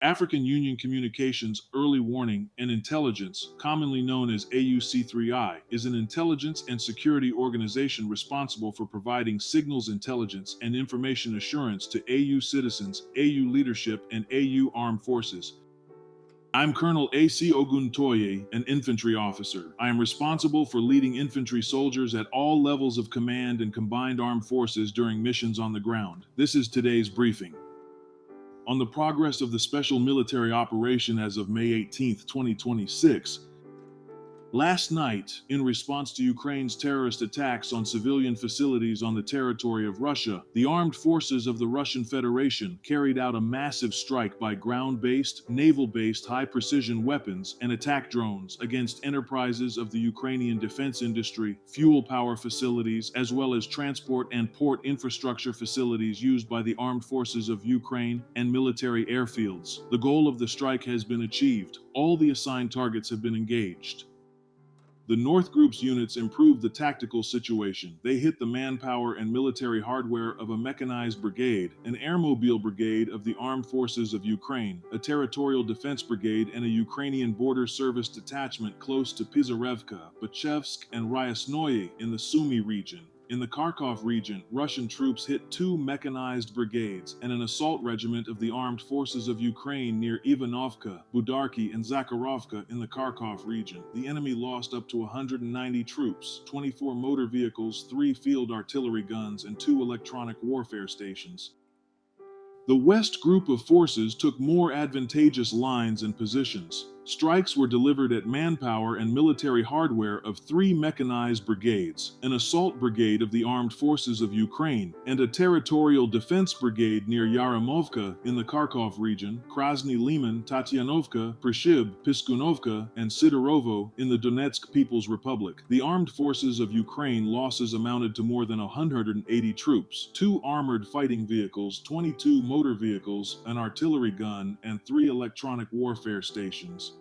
African Union Communications Early Warning and Intelligence, commonly known as AUC3I, is an intelligence and security organization responsible for providing signals intelligence and information assurance to AU citizens, AU leadership, and AU armed forces. I'm Colonel A.C. Oguntoye, an infantry officer. I am responsible for leading infantry soldiers at all levels of command and combined armed forces during missions on the ground. This is today's briefing. On the progress of the special military operation as of May 18, 2026, last night, in response to Ukraine's terrorist attacks on civilian facilities on the territory of Russia, the armed forces of the Russian Federation carried out a massive strike by ground-based, naval-based high-precision weapons and attack drones against enterprises of the Ukrainian defense industry, fuel power facilities, as well as transport and port infrastructure facilities used by the armed forces of Ukraine and military airfields. The goal of the strike has been achieved. All the assigned targets have been engaged. The North Group's units improved the tactical situation. They hit the manpower and military hardware of a mechanized brigade, an airmobile brigade of the Armed Forces of Ukraine, a territorial defense brigade, and a Ukrainian border service detachment close to Pizarevka, Bachevsk, and Ryasnoye in the Sumy region. In the Kharkov region, Russian troops hit 2 mechanized brigades and an assault regiment of the Armed Forces of Ukraine near Ivanovka, Budarki, and Zakharovka in the Kharkov region. The enemy lost up to 190 troops, 24 motor vehicles, 3 field artillery guns, and 2 electronic warfare stations. The West Group of forces took more advantageous lines and positions. Strikes were delivered at manpower and military hardware of 3 mechanized brigades, an assault brigade of the Armed Forces of Ukraine, and a territorial defense brigade near Yaremovka in the Kharkov region, Krasny Liman, Tatianovka, Prishib, Piskunovka, and Sidorovo in the Donetsk People's Republic. The Armed Forces of Ukraine losses amounted to more than 180 troops, 2 armored fighting vehicles, 22 motor vehicles, an artillery gun, and 3 electronic warfare stations.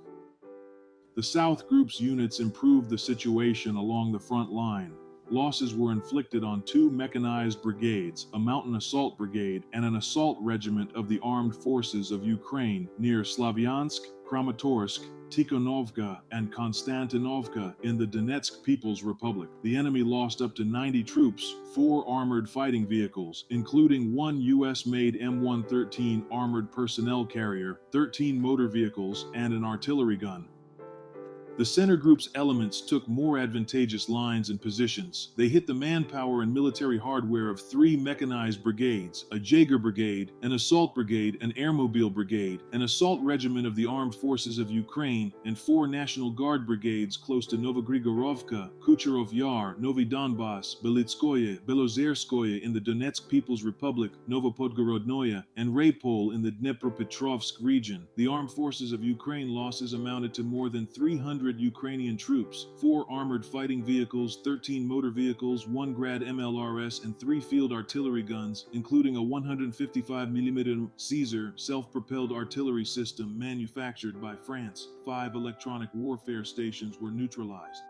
The South Group's units improved the situation along the front line. Losses were inflicted on 2 mechanized brigades, a mountain assault brigade, and an assault regiment of the Armed Forces of Ukraine near Slavyansk, Kramatorsk, Tikhonovka, and Konstantinovka in the Donetsk People's Republic. The enemy lost up to 90 troops, 4 armored fighting vehicles, including 1 US-made M113 armored personnel carrier, 13 motor vehicles, and an artillery gun. The center group's elements took more advantageous lines and positions. They hit the manpower and military hardware of 3 mechanized brigades, a Jaeger brigade, an assault brigade, an airmobile brigade, an assault regiment of the Armed Forces of Ukraine, and 4 National Guard brigades close to Novogrigorovka, Kucherov Yar, Novi Donbass, Belitskoye, Belozerskoye in the Donetsk People's Republic, Novopodgorodnoye, and Raypol in the Dnepropetrovsk region. The Armed Forces of Ukraine losses amounted to more than 300 Ukrainian troops, 4 armored fighting vehicles, 13 motor vehicles, 1 Grad MLRS, and 3 field artillery guns, including a 155mm Caesar self-propelled artillery system manufactured by France. 5 electronic warfare stations were neutralized.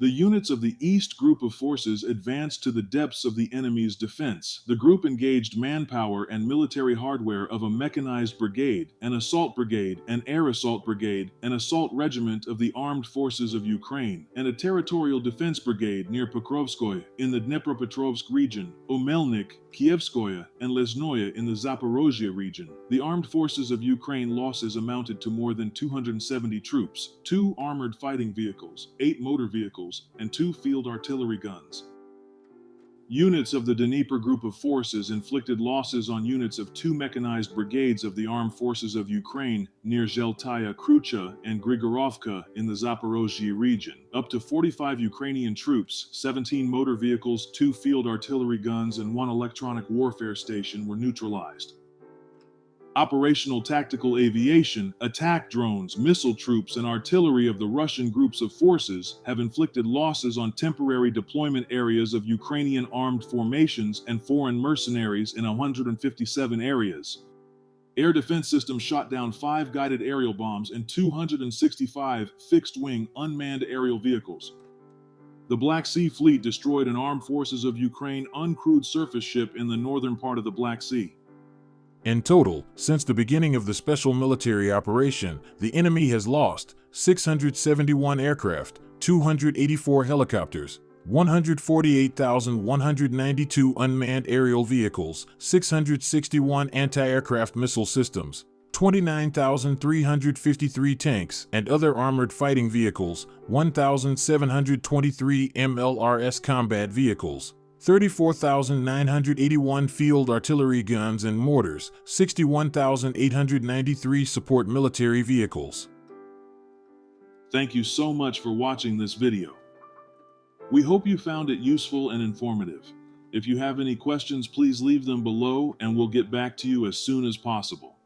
The units of the East Group of forces advanced to the depths of the enemy's defense. The group engaged manpower and military hardware of a mechanized brigade, an assault brigade, an air assault brigade, an assault regiment of the Armed Forces of Ukraine, and a territorial defense brigade near Pokrovskoye in the Dnepropetrovsk region, Omelnik, Kievskoye, and Lesnoye in the Zaporozhye region. The Armed Forces of Ukraine losses amounted to more than 270 troops, 2 armored fighting vehicles, 8 motor vehicles, and 2 field artillery guns. Units of the Dnieper Group of forces inflicted losses on units of 2 mechanized brigades of the Armed Forces of Ukraine near Zheltaya Krucha and Grigorovka in the Zaporozhye region. Up to 45 Ukrainian troops, 17 motor vehicles, 2 field artillery guns, and 1 electronic warfare station were neutralized. Operational tactical aviation, attack drones, missile troops, and artillery of the Russian groups of forces have inflicted losses on temporary deployment areas of Ukrainian armed formations and foreign mercenaries in 157 areas. Air defense systems shot down 5 guided aerial bombs and 265 fixed-wing unmanned aerial vehicles. The Black Sea Fleet destroyed an Armed Forces of Ukraine uncrewed surface ship in the northern part of the Black Sea. In total, since the beginning of the special military operation, the enemy has lost 671 aircraft, 284 helicopters, 148,192 unmanned aerial vehicles, 661 anti-aircraft missile systems, 29,353 tanks and other armored fighting vehicles, 1,723 MLRS combat vehicles, 34,981 field artillery guns and mortars, 61,893 support military vehicles. Thank you so much for watching this video. We hope you found it useful and informative. If you have any questions, please leave them below and we'll get back to you as soon as possible.